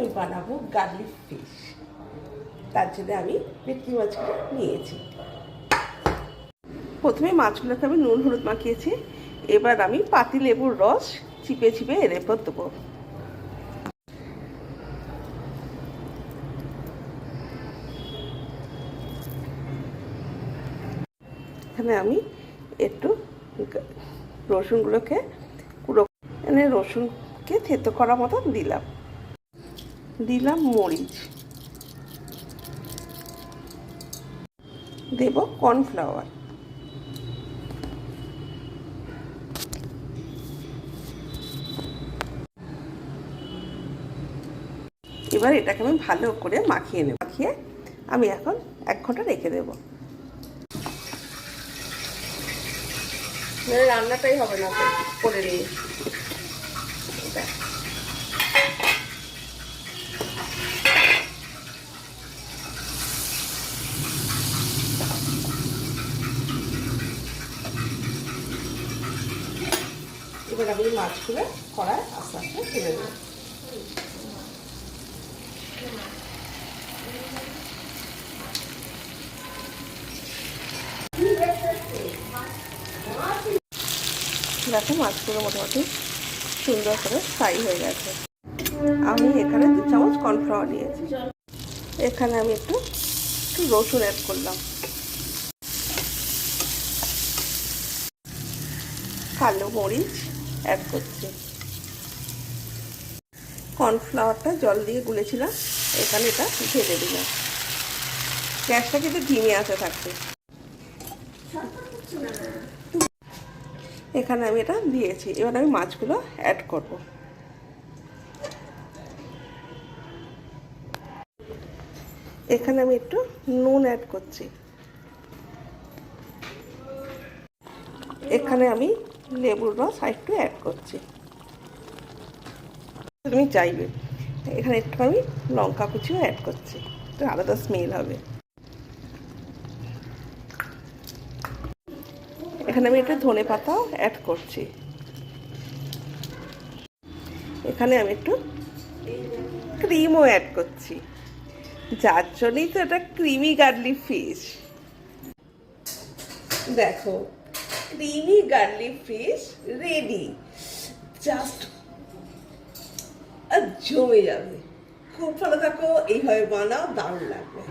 আমি বানাবো garlic fish. তার জন্য আমি ভেটকি মাছগুলো নিয়েছি। প্রথমে মাছগুলোকে আমি নুন হলুদ মাখিয়েছি। এবার আমি পাতিলেবুর রস চিপে চিপে এর উপর দেবো। এখানে আমি একটু রসুনগুলোকে পুরো রসুনকে থেতো করা মতো দিলাম মরিচ, দেব কর্নফ্লাওয়ার, এবার এটাকে আমি ভালো করে মাখিয়ে নেব। মাখিয়ে আমি এখন 1 ঘন্টা রেখে দেব। রান্নাটাই হবে না করে নিয়ে এবার আমি মাছগুলো কড়ায় আস্তে আস্তে ফেলে দেবো। দেখো মাছগুলো মোটামুটি সুন্দর করে ফ্রাই হয়ে গেছে। আমি এখানে 2 চামচ কর্নফ্লাওয়ার নিয়েছি। এখানে আমি একটু রসুন অ্যাড করলাম, কালো মরিচ অ্যাড করছি। কর্নফ্লাওয়ারটা জল দিয়ে গুলেছিলাম, এখানে এটা ঢেলে দিলাম। গ্যাসটা কিন্তু ধিমে আঁচে থাকবে। এখানে আমি এটা দিয়েছি। এবার আমি মাছগুলো অ্যাড করব। এখানে আমি একটু নুন অ্যাড করছি। এখানে আমি লেবুর রস একটু অ্যাড করছি। তুমি চাইবে এখানে একটু আমি লঙ্কা কুচিও অ্যাড করছি, একটু আলাদা স্মেল হবে। এখানে আমি একটু ধনে পাতাও অ্যাড করছি। এখানে আমি একটু ক্রিমও অ্যাড করছি, যার জন্যই তো এটা ক্রিমি গার্লিক ফিশ। দেখো creamy garlic fish ready. Just জমে যাবে। খুব ভালো থাকো, এইভাবে বানাও, দারুণ লাগবে।